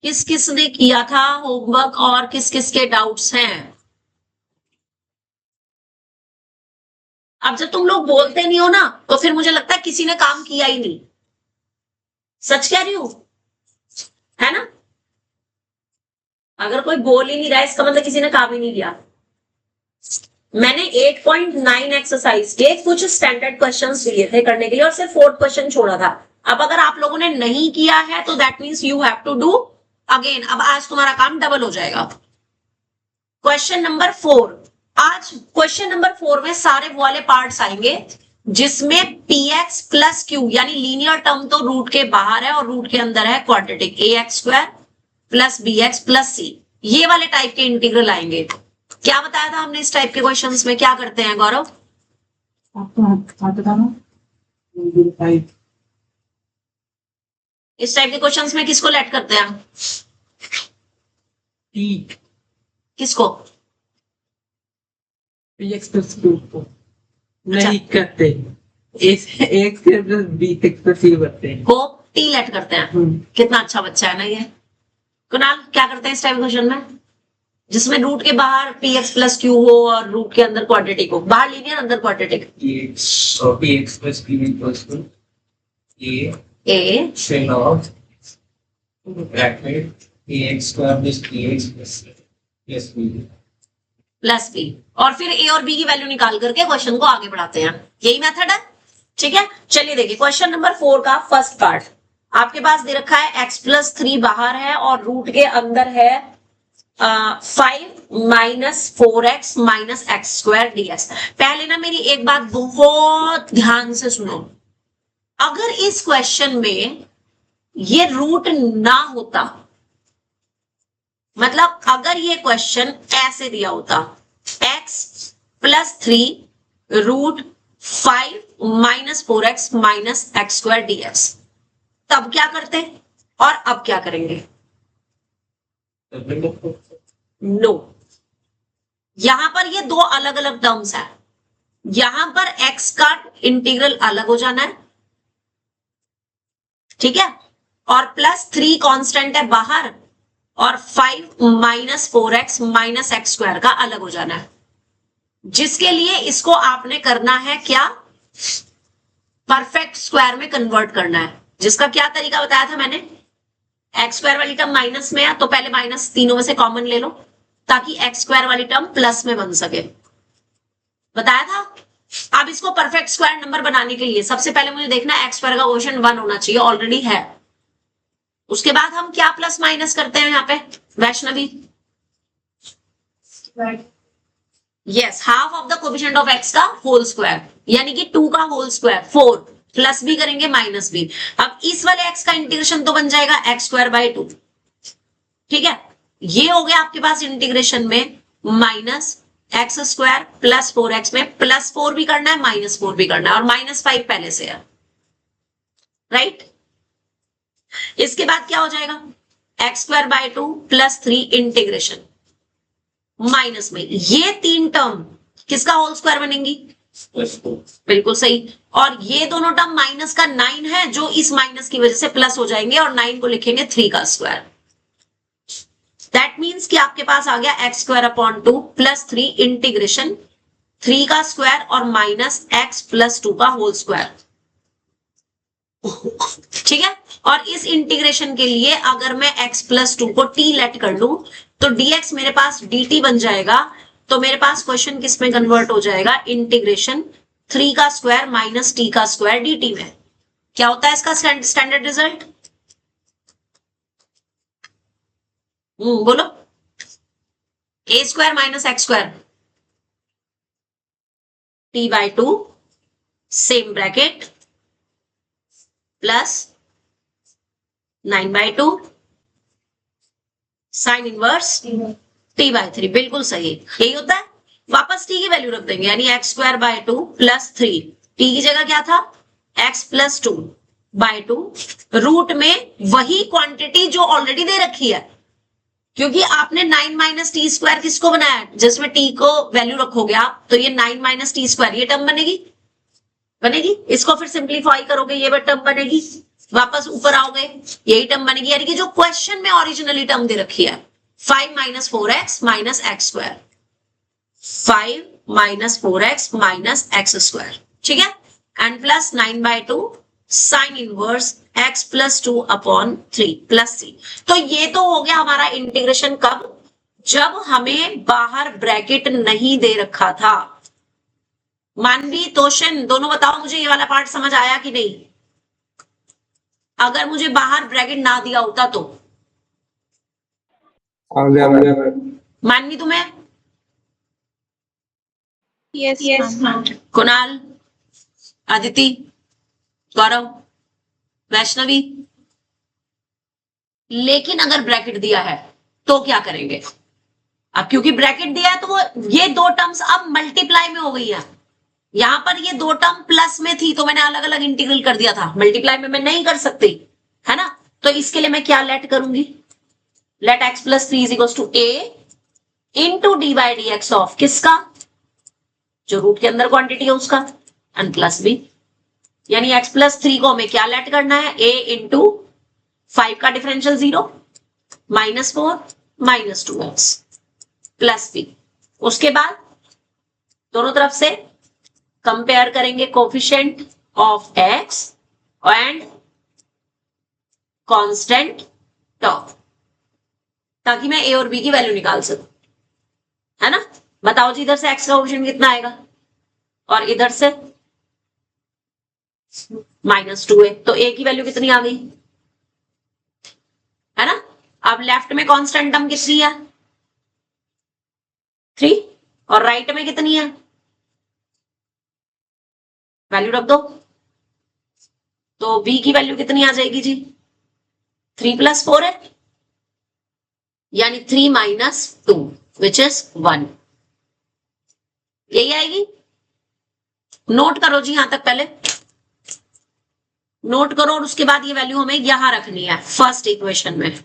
किस किस ने किया था होमवर्क और किस किस के डाउट्स हैं? अब जब तुम लोग बोलते नहीं हो ना तो फिर मुझे लगता है किसी ने काम किया ही नहीं। सच कह रही हूं, है ना? अगर कोई बोल ही नहीं रहा है इसका मतलब किसी ने काम ही नहीं किया। मैंने 8.9 एक्सरसाइज के कुछ स्टैंडर्ड क्वेश्चंस लिए थे करने के लिए और सिर्फ 4 क्वेश्चन छोड़ा था। अब अगर आप लोगों ने नहीं किया है तो that means you have to do again. अब आज तुम्हारा काम डबल हो जाएगा। क्वेश्चन नंबर 4, आज क्वेश्चन नंबर 4 में सारे वो वाले पार्ट्स आएंगे जिसमें px प्लस क्यू यानी लीनियर टर्म तो रूट के बाहर है और रूट के अंदर है quadratic ax square plus bx plus c, ये वाले टाइप के इंटीग्रल आएंगे। क्या बताया था हमने इस टाइप के क्वेश्चंस में? क्या करते हैं गौरव? इस टाइप के क्वेश्चंस में किसको लेट करते हैं? किसको? px प्लस q को नहीं करते, एक प्लस bx प्लस c करते हैं, को टी लेट करते हैं। कितना अच्छा बच्चा है ना ये। कुणाल क्या करते हैं इस टाइप के क्वेश्चन में जिसमें रूट के बाहर px प्लस क्यू हो और रूट के अंदर क्वाड्रेटिक हो? बाहर लीनियर अंदर quadratic. px plus q equals to a sin of bracket ax square plus bx plus b plus B, और फिर ए और बी की वैल्यू निकाल करके क्वेश्चन को आगे बढ़ाते हैं। यही मेथड है, ठीक है। चलिए देखिए क्वेश्चन नंबर 4 का फर्स्ट पार्ट आपके पास दे रखा है x प्लस 3 बाहर है और रूट के अंदर है 5 minus 4x minus x square dx। पहले ना मेरी एक बात बहुत ध्यान से सुनो, अगर इस क्वेश्चन में ये रूट ना होता, मतलब अगर ये क्वेश्चन ऐसे दिया होता x plus 3 root 5 minus 4x minus x square dx, तब क्या करते और अब क्या करेंगे? नो, यहां पर ये दो अलग अलग टर्म्स है। यहां पर x का इंटीग्रल अलग हो जाना है, ठीक है, और प्लस 3 कांस्टेंट है बाहर और 5 minus 4x minus x square का अलग हो जाना है, जिसके लिए इसको आपने करना है क्या? परफेक्ट स्क्वायर में कन्वर्ट करना है। जिसका क्या तरीका बताया था मैंने? एक्स स्क्वायर वाली टर्म माइनस में है तो पहले माइनस तीनों में से कॉमन ले लो ताकि एक्स स्क्वायर वाली टर्म प्लस में बन सके, बताया था। अब इसको परफेक्ट स्क्वायर नंबर बनाने के लिए सबसे पहले मुझे देखना है एक्स स्क्वायर का क्वोशिएंट 1 होना चाहिए, ऑलरेडी है। उसके बाद हम क्या प्लस माइनस करते हैं यहाँ पे Vaishnavi? Yes, half of the coefficient of x का होल स्क्वायर, यानी कि 2 का होल स्क्वायर 4, प्लस भी करेंगे माइनस भी। अब इस वाले एक्स का इंटीग्रेशन तो बन जाएगा एक्स स्क्वायर बाय 2, ठीक है। ये हो गया आपके पास इंटीग्रेशन में minus x square plus 4x में प्लस 4 भी करना है माइनस 4 भी करना है और माइनस 5 पहले से है, राइट। इसके बाद क्या हो जाएगा? X square by 2 plus 3 integration minus में ये 3 टर्म किसका होल स्क्वायर बनेंगी? बिल्कुल सही। और ये दोनों टर्म माइनस का 9 है जो इस माइनस की वजह से प्लस हो जाएंगे और 9 को लिखेंगे 3 का स्क्वायर। दैट मीन्स कि आपके पास आ गया x square upon 2 plus 3 integration 3 का स्क्वायर और माइनस एक्स प्लस 2 का होल स्क्वायर, ठीक है। और इस इंटीग्रेशन के लिए अगर मैं x प्लस 2 को t लेट कर लूं तो dx मेरे पास dt बन जाएगा। तो मेरे पास क्वेश्चन किस में कन्वर्ट हो जाएगा? इंटीग्रेशन 3 का स्क्वायर माइनस t का स्क्वायर dt में। क्या होता है इसका स्टैंडर्ड रिजल्ट? बोलो। a square minus x square t by 2 same bracket plus 9/2 sine inverse t by 3, बिल्कुल सही, यही होता है। वापस t की वैल्यू रख देंगे, यानी x square by 2 plus 3, t की जगह क्या था? x प्लस 2 बाय 2, रूट में वही क्वांटिटी जो ऑलरेडी दे रखी है, क्योंकि आपने 9 माइनस टी स्क्वायर किसको बनाया? जिसमें t को वैल्यू रखोगे आप तो ये 9 माइनस टी स्क्वायर ये टर्म बनेगी। इसको फिर सिंप्लीफाई करोगे ये टर्म बनेगी, वापस ऊपर आओगे, यही टर्म बनेगी, यानी कि जो क्वेश्चन में ओरिजिनली टर्म दे रखी है 5 minus 4x minus x square, 5 minus 4x minus x square, ठीक है, and plus 9/2 sine inverse x plus 2 upon 3 plus 3। तो ये तो हो गया हमारा इंटीग्रेशन कब, जब हमें बाहर ब्रैकेट नहीं दे रखा था। मानवी, तोशन, दोनों बताओ मुझे ये वाला पार्ट समझ आया कि नहीं। अगर मुझे बाहर ब्रैकेट ना दिया होता तो मानवी तुम्हें, यस मैम। कुणाल, अदिति, गौरव, वैष्णवी, लेकिन अगर ब्रैकेट दिया है तो क्या करेंगे। अब क्योंकि ब्रैकेट दिया है तो वो ये दो टर्म्स अब मल्टीप्लाई में हो गई है। यहां पर ये दो टर्म प्लस में थी तो मैंने अलग अलग इंटीग्रल कर दिया था, मल्टीप्लाई में मैं नहीं कर सकती, है ना। तो इसके लिए मैं क्या लेट करूंगी, let x plus 3 is equal to a into d by d x of किसका, जो रूट के अंदर क्वांटिटी है उसका, एंड प्लस b, यानी x प्लस 3 को हमें क्या लेट करना है, a इंटू 5 का differential 0 minus 4 minus 2x plus b। उसके बाद दोनों तरफ से कंपेयर करेंगे coefficient of x and constant term, ताकि मैं a और b की वैल्यू निकाल सकूं, है ना। बताओ जी, इधर से x का कोफिशिएंट कितना आएगा और इधर से -2a, तो a की वैल्यू कितनी आ गई, है ना। अब लेफ्ट में कांस्टेंट टर्म कितनी है 3 और राइट में कितनी है, वैल्यू रख दो, तो b की वैल्यू कितनी आ जाएगी जी, 3 प्लस 4 है, यानी 3 माइनस 2 विच इज 1, यही आएगी। नोट करो जी, यहां तक पहले नोट करो और उसके बाद ये वैल्यू हमें यहां रखनी है फर्स्ट इक्वेशन में।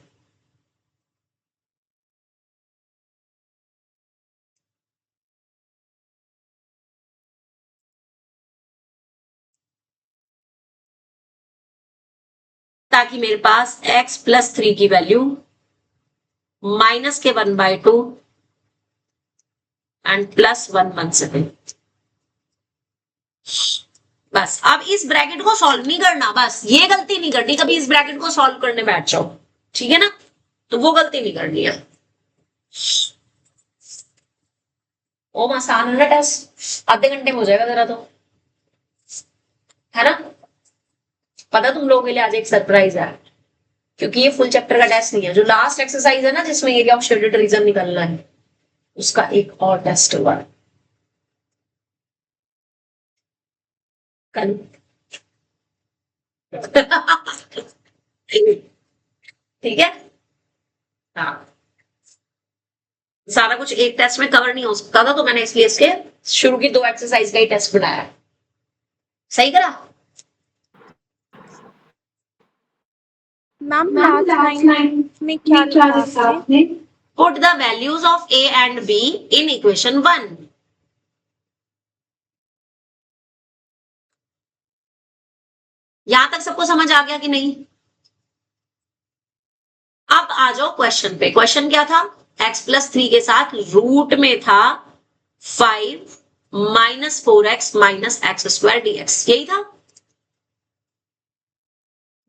ताकि मेरे पास x प्लस 3 की वैल्यू माइनस के 1/2 एंड प्लस 1 बन सके। बस अब इस ब्रैकेट को सॉल्व नहीं करना, बस ये गलती नहीं करनी कभी इस ब्रैकेट को सॉल्व करने बैठ जाओ, ठीक है ना, तो वो गलती नहीं करनी है। ओ आसान है ना टेस्ट, आधे घंटे में हो जाएगा जरा, तो है ना। पता तुम लोगों के लिए आज एक सरप्राइज है, क्योंकि ये फुल चैप्टर का टेस्ट नहीं है, जो लास्ट एक्सरसाइज है ना जिसमें एरिया ऑफ शेडेड रीजन निकलना है, उसका एक और टेस्ट हुआ है कल। ठीक है, हाँ, सारा कुछ एक टेस्ट में कवर नहीं हो सकता था, तो मैंने इसलिए इसके शुरू की 2 एक्सरसाइज का ही टेस्ट बनाया। सही करा मैम। लास्ट लाइन में क्या लिखा आपने? Put the values of a and b in equation 1। यहां तक सबको समझ आ गया कि नहीं। अब आ जाओ क्वेश्चन पे। क्वेश्चन क्या था, x प्लस 3 के साथ रूट में था 5 minus 4x minus x square dx, यही था,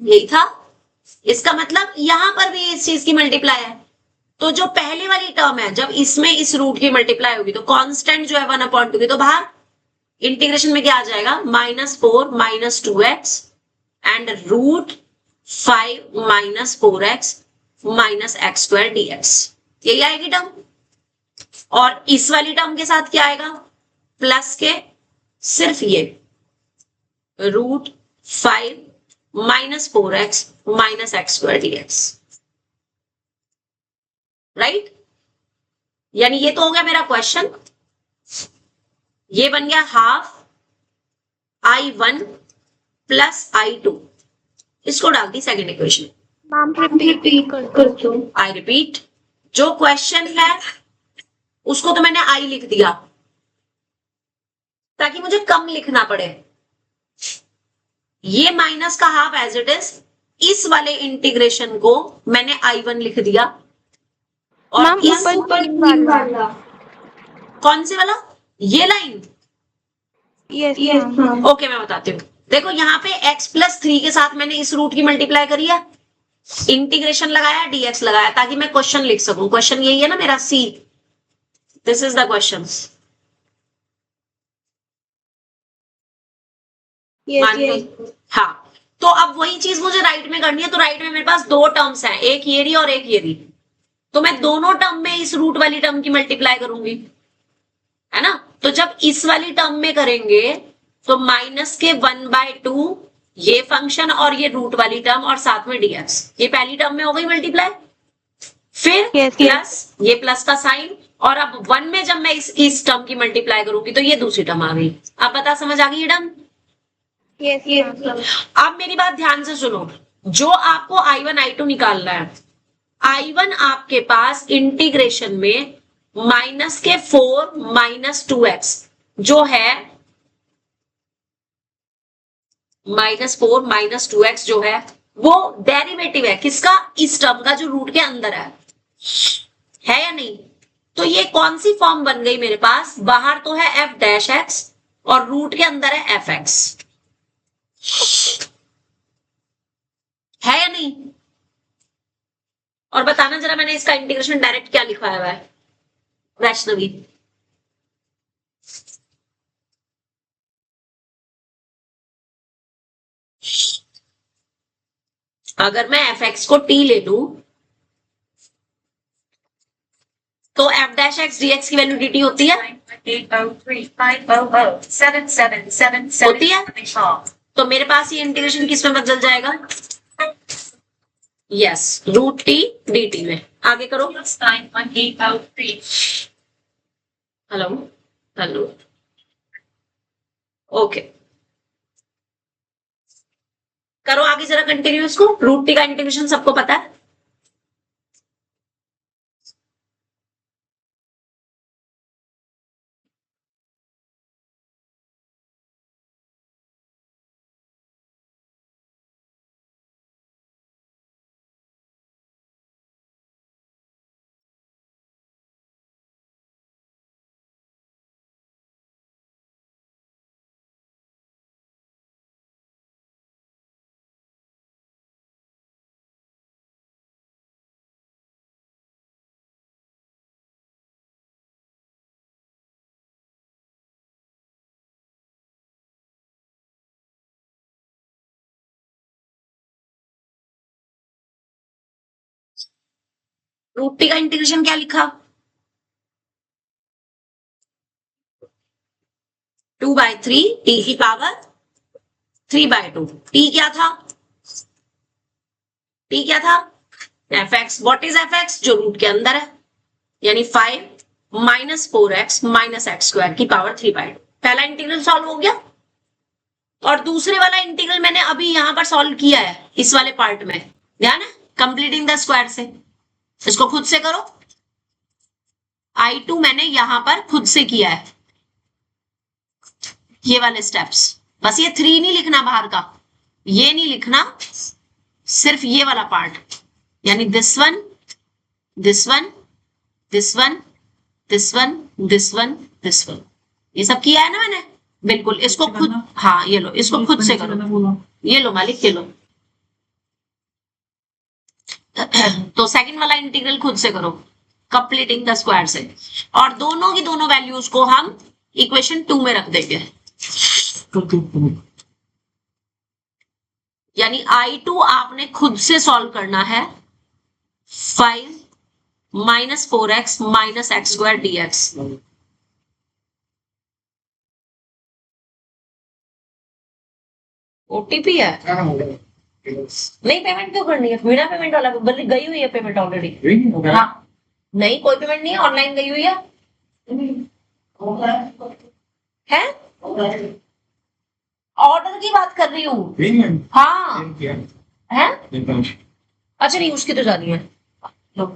यही था। इसका मतलब यहां पर भी इस चीज की मल्टीप्लाई है, तो जो पहले वाली टर्म है जब इसमें इस रूट की मल्टीप्लाई होगी तो कांस्टेंट जो है 1/2 की, तो बाहर इंटीग्रेशन में क्या आ जाएगा, -4 minus 2x and root 5 minus 4x minus x square dx, यही आएगी टर्म। और इस वाली टर्म के साथ क्या आएगा, प्लस के सिर्फ ये root 5 minus 4x minus x square dx, right. यानी ये तो हो गया मेरा क्वेश्चन, ये बन गया हाफ I1 प्लस I2, इसको डाल the second equation. Ma'am repeat कर दो। आई रिपीट, जो क्वेश्चन है उसको तो मैंने I लिख दिया ताकि मुझे कम लिखना पड़े, ये माइनस का हाफ एज इट इज इस वाले इंटीग्रेशन को मैंने I1 लिख दिया और मैम इस ऊपर 3 वाला। कौन से वाला, ये लाइन? Yes ma'am. ओके मैं बताती हूँ। देखो यहाँ पे x+3 के साथ मैंने इस रूट की मल्टीप्लाई करी है, इंटीग्रेशन लगाया, dx लगाया, ताकि मैं क्वेश्चन लिख सकूं। क्वेश्चन यही है ना मेरा, C, this is the question. Yes हाँ, तो अब वही चीज मुझे राइट में करनी है। तो राइट में मेरे पास दो टर्म्स हैं, एक ये रही और एक ये रही। तो मैं दोनों टर्म में इस रूट वाली टर्म की मल्टीप्लाई करूंगी, है ना। तो जब इस वाली टर्म में करेंगे तो -1/2 ये फंक्शन और ये रूट वाली टर्म और साथ में dx, ये पहली टर्म में हो गई मल्टीप्लाई। फिर Yes, प्लस ये प्लस का साइन, और अब 1 में जब मैं इस टर्म की मल्टीप्लाई करूंगी तो ये दूसरी टर्म आ गई। अब बता, समझ आ गई ये टर्म? यस। अब मेरी बात ध्यान से सुनो, जो आपको I1 I2 निकालना है, I1 आपके पास इंटीग्रेशन में -4 2x जो है, -4 2x जो है वो डेरिवेटिव है किसका, इस टर्म का जो रूट के अंदर है या नहीं। तो ये कौन सी फॉर्म बन गई मेरे पास, बाहर तो है f' और रूट के अंदर है fx, है या नहीं। और बताना जरा, मैंने इसका इंटीग्रेशन डायरेक्ट क्या लिखवाया हुआ है, वैष्णवी? अगर मैं fx को t ले लूं तो f' dx की वैल्यू dt होती है, होती है। तो मेरे पास ये इंटीग्रेशन किस में बदल जाएगा, यस, √t dt में। आगे करो। हेलो हेलो, ओके, करो आगे जरा कंटिन्यू इसको। √t का इंटीग्रेशन सबको पता है। √t का इंटीग्रेशन क्या लिखा, 2/3 t की पावर 3/2। t क्या था, t क्या था, fx। व्हाट इज fx, जो रूट के अंदर है, यानी 5 -4x -x² की पावर 3/2। पहला इंटीग्रल सॉल्व हो गया। और दूसरे वाला इंटीग्रल मैंने अभी यहां पर सॉल्व किया है, इस वाले पार्ट में, ध्यान है, कंप्लीटिंग द स्क्वायर से। इसको खुद से करो। I2 मैंने यहां पर खुद से किया है, ये वाले स्टेप्स। बस ये 3 नहीं लिखना बाहर का, ये नहीं लिखना, सिर्फ ये वाला पार्ट, यानी this one this one this one this one this one this one, ये सब किया है ना मैंने, बिल्कुल। इसको खुद, हाँ ये लो, इसको खुद से करो। ये लो मालिक, ये लो। तो सेकंड वाला इंटीग्रल खुद से करो, कंप्लीटिंग द स्क्वायर से। और दोनों की दोनों वैल्यूज को हम इक्वेशन 2 में रख देंगे, यानी I2 आपने खुद से सॉल्व करना है, 5 -4x -x² dx। OTP है, नहीं पेमेंट क्यों करनी है, बिना पेमेंट वाला, बल्कि गई हुई है पेमेंट ऑलरेडी। हाँ, नहीं कोई पेमेंट नहीं है, ऑनलाइन गई हुई है ऑर्डर की बात कर रही हूँ। हाँ है, अच्छा नहीं उसकी तो जानी है। लो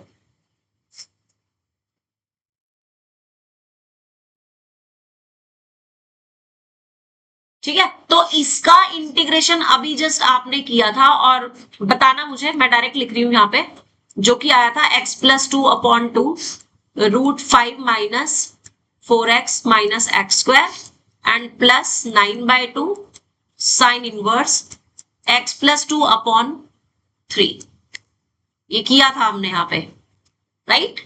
ठीक है, तो इसका इंटीग्रेशन अभी जस्ट आपने किया था और बताना मुझे, मैं डायरेक्ट लिख रही हूं यहाँ पे, जो कि आया था x+2/2 √5 minus 4x minus x² and plus 9/2 sine inverse x+2/3। ये किया था हमने यहाँ पे, राइट।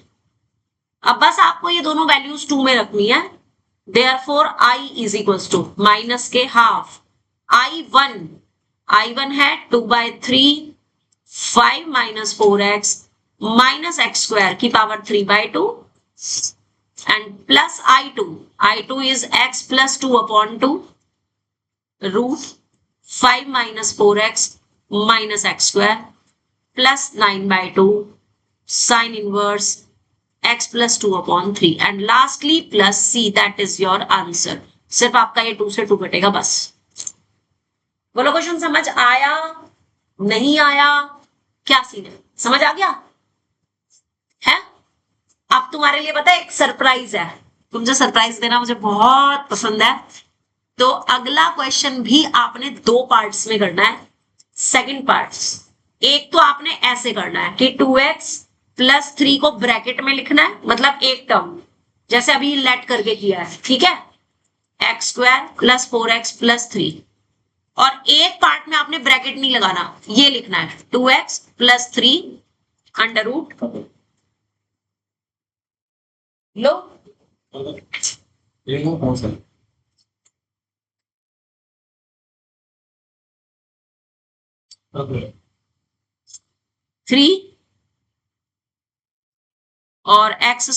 अब बस आपको ये दोनों वैल्यूज 2 में रखनी है। Therefore I is equals to minus के हाफ I1 है 2/3 5 माइनस 4x माइनस x² की power 3/2 and plus I2 is x+2/2 √5 minus 4x minus x² plus 9/2 sine inverse x+2/3 and lastly plus c, that is your answer. सिर्फ आपका ये 2 से 2 घटेगा बस। बोलो क्वेश्चन समझ आया, नहीं आया, क्या सीन है, समझ आ गया है? अब तुम्हारे लिए पता है एक सरप्राइज है, तुमसे सरप्राइज देना मुझे बहुत पसंद है। तो अगला क्वेश्चन भी आपने 2 पार्ट्स में करना है। सेकंड पार्ट, एक तो आपने ऐसे करना है कि 2x+3 को ब्रैकेट में लिखना है, मतलब एक टर्म जैसे अभी लेट करके किया है, ठीक है, x² + 4x+3, और एक पार्ट में आपने ब्रैकेट नहीं लगाना, ये लिखना है 2x+3 अंडर रूट लो थ्री और x²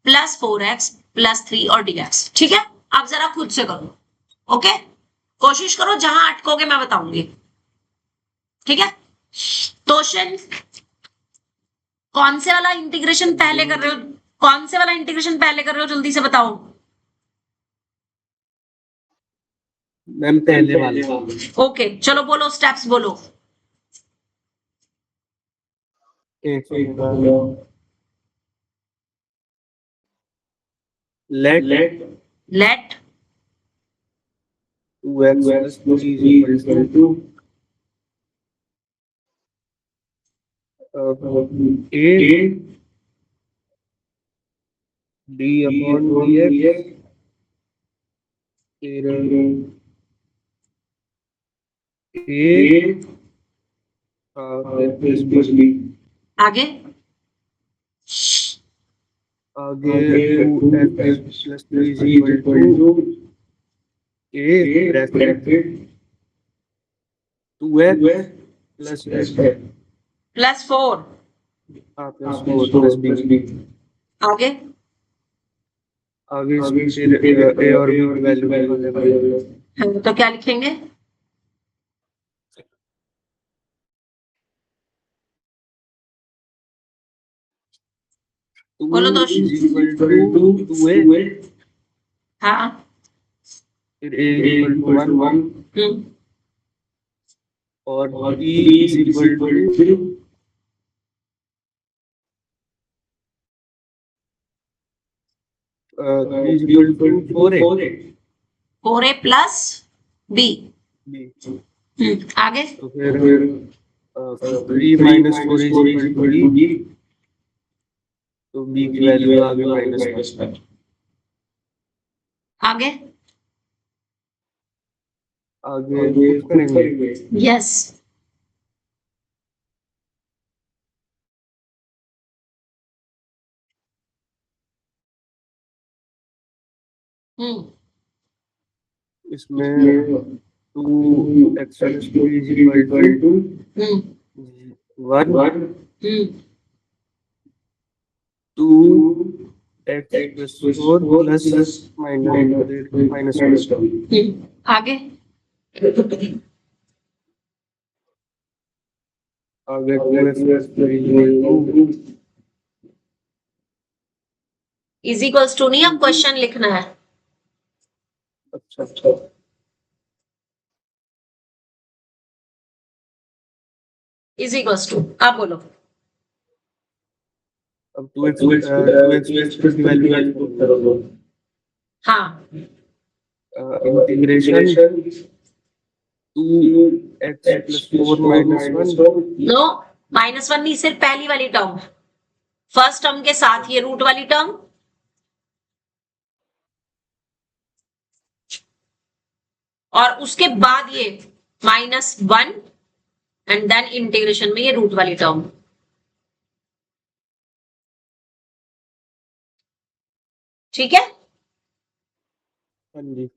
+ 4x+3 और dx। ठीक है, अब जरा खुद से करो, ओके, कोशिश करो, जहां अटकोगे मैं बताऊंगी, ठीक है। क्वेश्चन कौन से वाला इंटीग्रेशन पहले कर रहे हो, कौन से वाला इंटीग्रेशन पहले कर रहे हो, जल्दी से बताओ। मैम पहले वाले। ओके चलो बोलो, स्टेप्स बोलो। लेट लेट 2x+3 8 d/dx फिर आगे आगे 2x+3 ब्रैकेट 2x +4 +4 + b आगे आगे फिर a और b की वैल्यू तो क्या लिखेंगे, बोलो दोस्त। 2a हाँ फिर a = 1 और b = 4a 4a + b। आगे तो फिर 3 - 4a = b, तो b की वैल्यू आ गई -5। आगे आगे करेंगे यस इसमें 2x+3 = 1 2x+4 +- आगे आगे 2x+3 इज इक्वल्स टू नहीं, अब क्वेश्चन लिखना है। अच्छा इज इक्वल्स टू, आप बोलो। अब 2x की वैल्यू हाँ इंटीग्रेशन 2x+4 -1 नो, -1 नहीं, सिर्फ पहली वाली टर्म, फर्स्ट टर्म के साथ ये रूट वाली टर्म, और उसके बाद ये -1 एंड देन इंटीग्रेशन में ये रूट वाली टर्म। ठीक है, हाँ जी।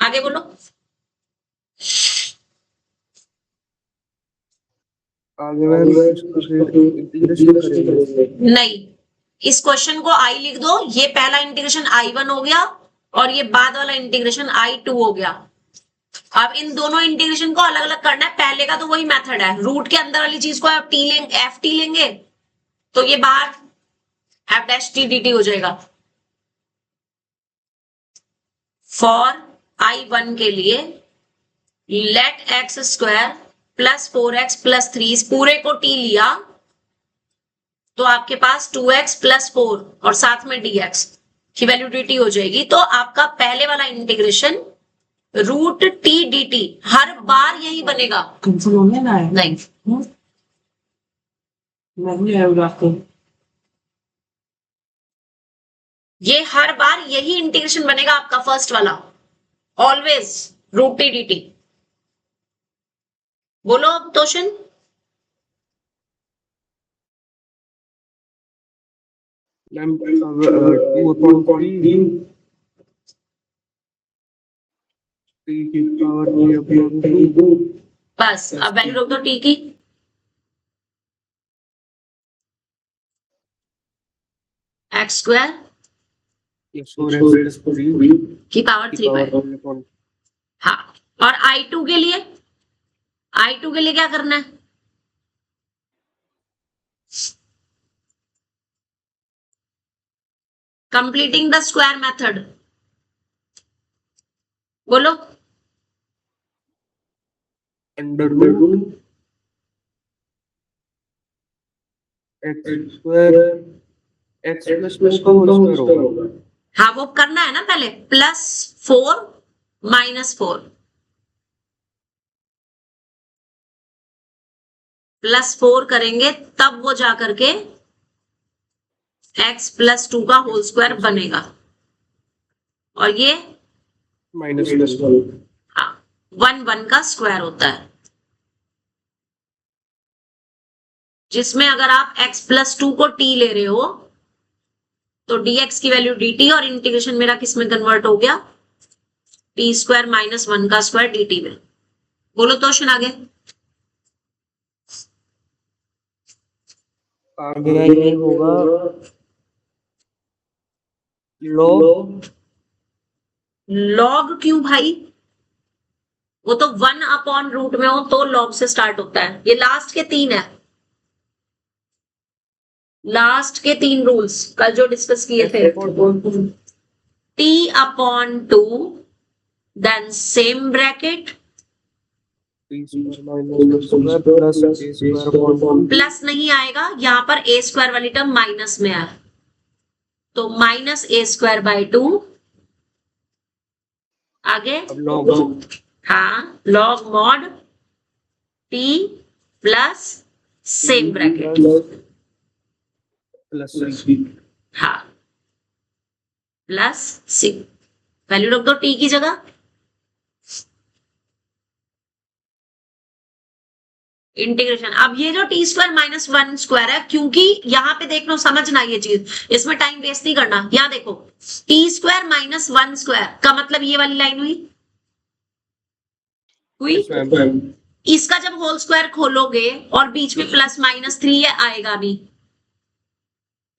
आगे बोलो। आगे मैम इसको फिर इंटीग्रेशन करेंगे। नहीं, इस क्वेश्चन को आई लिख दो, ये पहला इंटीग्रेशन I1 हो गया और ये बाद वाला इंटीग्रेशन I2 हो गया। अब इन दोनों इंटीग्रेशन को अलग अलग करना है। पहले का तो वही मेथड है, रूट के अंदर वाली चीज को आप टी लेंगे, एफ टी लेंगे तो ये बाहर F dash T D T हो जाएगा। फॉर I1 के लिए लेट x² + 4x + 3 इस पूरे को t लिया तो आपके पास 2x + 4 और साथ में dx की वैल्यू dt हो जाएगी। तो आपका पहले वाला इंटीग्रेशन रूट t dt हर बार यही बनेगा। कैंसिल होने ना है नहीं, नहीं है रास्ते। ये हर बार यही इंटीग्रेशन बनेगा आपका फर्स्ट वाला, ऑलवेज रूट t dt। बोलो अब तोशन। मैम 2/3 t की पावर 3/2 बस अब वैल्यू रख दो t की। x² +4x+3 की पावर 3/। हाँ, और I2 के लिए, I2 के लिए क्या करना है? Completing the square method. बोलो। √x² x++ का होल स्क्वायर होगा। हाँ, वो करना है ना पहले, +4 -4 +4 करेंगे तब वो जाकर के x+2 का होल स्क्वायर बनेगा। और ये -1 हाँ 1 का स्क्वायर होता है, जिसमें अगर आप x+2 को t ले रहे हो तो dx की वैल्यू dt और इंटीग्रेशन मेरा किस में कन्वर्ट हो गया, t² - 1 का स्क्वायर dt में। बोलो तो क्वेश्चन आगे। आगे ये होगा लॉग क्यों भाई? वो तो 1/रूट में हो तो लॉग से स्टार्ट होता है। ये लास्ट के 3 है, लास्ट के 3 रूल्स कल जो डिस्कस किए थे। t/2 then same bracket plus नहीं आएगा, यहां पर a² वाली टर्म माइनस में है तो -a²/2 आगे हाँ log mod t plus same bracket हाँ +6 वैल्यू रख दो t की जगह। इंटीग्रेशन अब ये जो t² - 1 स्क्वायर है, क्योंकि यहाँ पे देख लो, समझना ये चीज, इसमें टाइम वेस्ट नहीं करना। यहाँ देखो t² - 1 स्क्वायर का मतलब ये वाली लाइन हुई इसका जब होल स्क्वायर खोलोगे और बीच में +-3 आएगा नहीं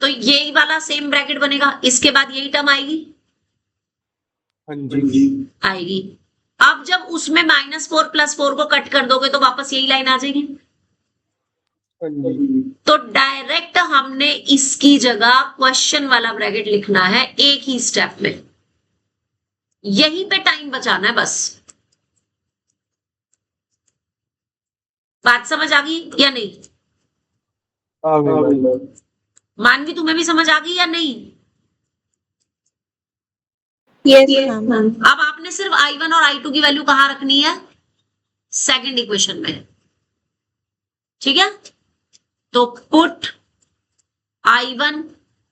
तो यही वाला सेम ब्रैकेट बनेगा, इसके बाद यही टर्म आएगी। हाँ जी आएगी। अब जब उसमें -4 +4 को कट कर दोगे तो वापस यही लाइन आ जाएगी। हाँ जी। तो डायरेक्ट हमने इसकी जगह क्वेश्चन वाला ब्रैकेट लिखना है एक ही स्टेप में, यहीं पे टाइम बचाना है बस। बात समझ आ गई या नहीं? मानवी तुम्हें भी समझ आ गई या नहीं? Yes, ma'am. अब आपने सिर्फ I1 और I2 की वैल्यू कहाँ रखनी है? सेकंड इक्वेशन में, ठीक है। तो put I1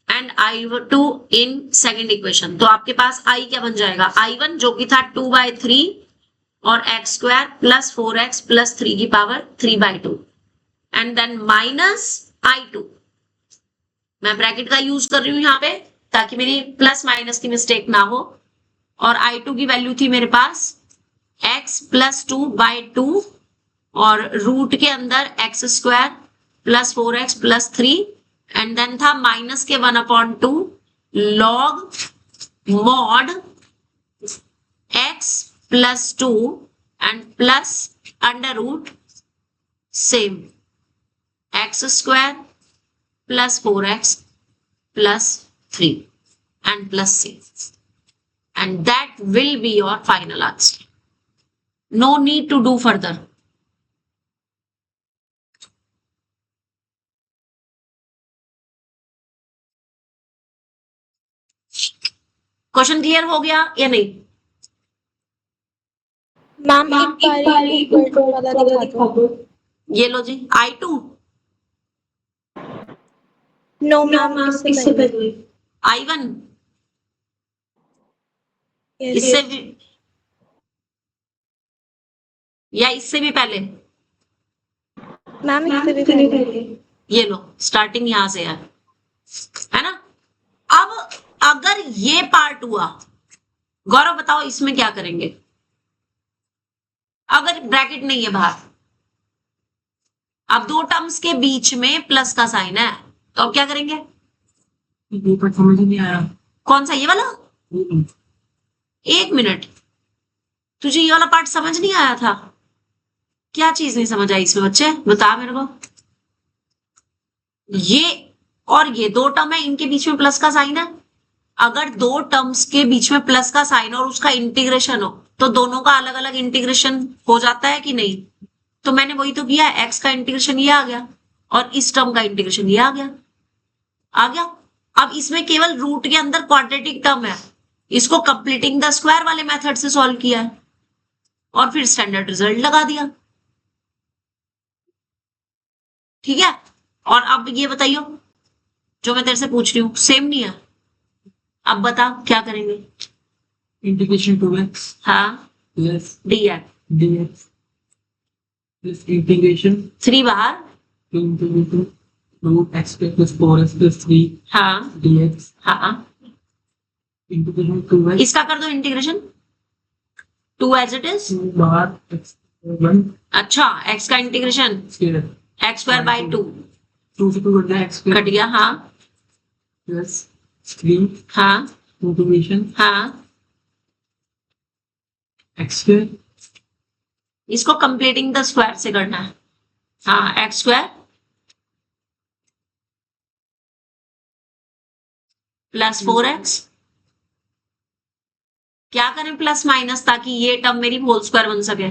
and I2 in second equation. तो आपके पास I क्या बन जाएगा? I1 जो कि था 2/3 और x square plus 4x plus 3 की power 3/2 and then minus I2। मैं ब्रैकेट का यूज कर रही हूं यहाँ पे ताकि मेरी प्लस माइनस की मिस्टेक ना हो। और I2 की वैल्यू थी मेरे पास x प्लस 2/2 और रूट के अंदर x square plus 4x plus 3 and then था माइनस के 1/2 log mod x plus 2 and plus under root same x square plus 4x plus 3 and plus c, and that will be your final answer. No need to do further. Question clear हो गया या नहीं? Ma'am एक बार ऊपर वाला दिखा दो। ये लो जी I2। नो मैम, इससे पहले। I1 Yes. इससे भी या इससे भी पहले? मैम इससे भी पहले। ये लो स्टार्टिंग यहां से है ना। अब अगर ये पार्ट हुआ, गौरव बताओ इसमें क्या करेंगे? अगर ब्रैकेट नहीं है बाहर, अब दो टर्म्स के बीच में प्लस का साइन है, तो अब क्या करेंगे? ये पर समझ नहीं आया। कौन सा, ये वाला? एक मिनट, तुझे ये वाला पार्ट समझ नहीं आया था? क्या चीज नहीं समझ आई इसमें बच्चे, बता मेरे को। ये और ये दो टर्म है, इनके बीच में प्लस का साइन है। अगर दो टर्म्स के बीच में प्लस का साइन और उसका इंटीग्रेशन हो तो दोनों का अलग अलग इंटीग्रेशन हो जाता है कि नहीं? तो मैंने वही तो किया, एक्स का इंटीग्रेशन ये आ गया और इस टर्म का इंटीग्रेशन ये आ गया। आ गया। अब इसमें केवल रूट के अंदर क्वाड्रेटिक टर्म है, इसको कंप्लीटिंग द स्क्वायर वाले मेथड से सॉल्व किया है और फिर स्टैंडर्ड रिजल्ट लगा दिया। ठीक है। और अब ये बताइयो, जो मैं तेरे से पूछ रही हूँ सेम नहीं है? अब बता क्या करेंगे? इंटीग्रेशन 2x हाँ, plus dx dx plus integration 3 बाहर। 2x प्लस 4x प्लस 3 हाँ dx हाँ, इंटीग्रेशन 2x इसका कर दो इंटीग्रेशन 2 एज इट इज। बाहर x 1 अच्छा, x का इंटीग्रेशन स्क्वायर x²/2 2 से 2 कट गया x घट स्क्वायर गया। हाँ प्लस 3 हाँ इंटीग्रेशन हाँ, x स्क्वायर इसको कंप्लीटिंग द स्क्वायर से करना है। हाँ, x² प्लस 4x। क्या करें प्लस माइनस, ताकि ये टर्म मेरी होल स्क्वायर बन सके।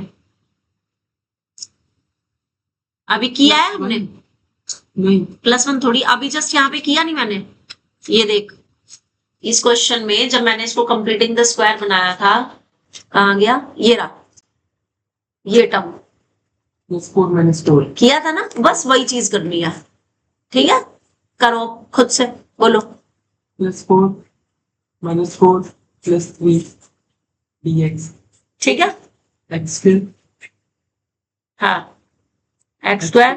अभी किया है हमने नहीं +1 थोड़ी, अभी जस्ट यहाँ पे किया नहीं मैंने। ये देख, इस क्वेश्चन में जब मैंने इसको कंप्लीटिंग द स्क्वायर बनाया था, कहाँ गया, ये रहा, ये टर्म प्लस 4 माइनस 4 किया था ना, बस वही चीज करनी है। ठीक है, करो खुद से, बोलो। प्लस 4 माइनस 4 प्लस 3 dx ठीक है, x स्क्वायर हाँ, x²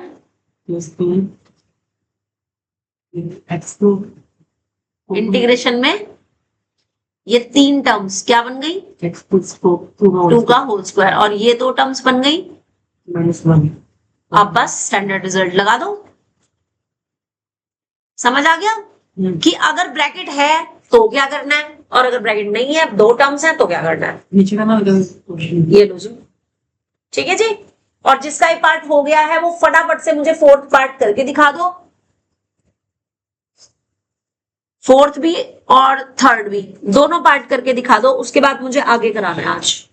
plus 3 x to integration में ये 3 टर्म्स क्या बन गई? x प्लस 2 2 का होल स्क्वायर, और ये 2 टर्म्स बन गई। माइनस 1 अब बस स्टैंडर्ड रिजल्ट लगा दो। समझ आ गया कि अगर ब्रैकेट है तो क्या करना है, और अगर ब्रैकेट नहीं है, 2 टर्म्स है, तो क्या करना है। नीचे का ना क्वेश्चन ये लो जी, ठीक है जी। और जिसका ये पार्ट हो गया है वो फटाफट से मुझे 4th पार्ट करके दिखा दो। 4th भी और 3rd भी, दोनों पार्ट करके दिखा दो, उसके बाद मुझे आगे कराना है आज।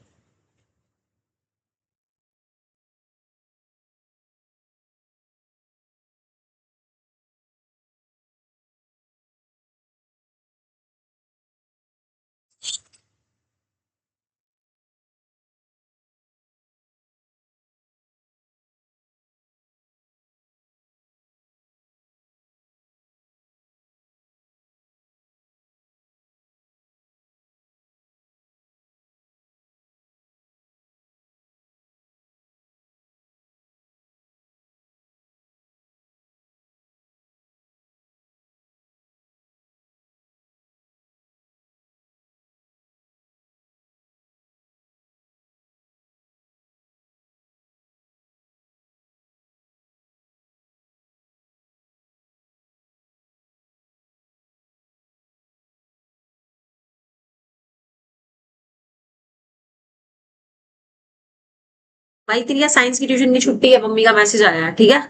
भाई तेरी साइंस की ट्यूशन की छुट्टी है, मम्मी का मैसेज आया है, ठीक है।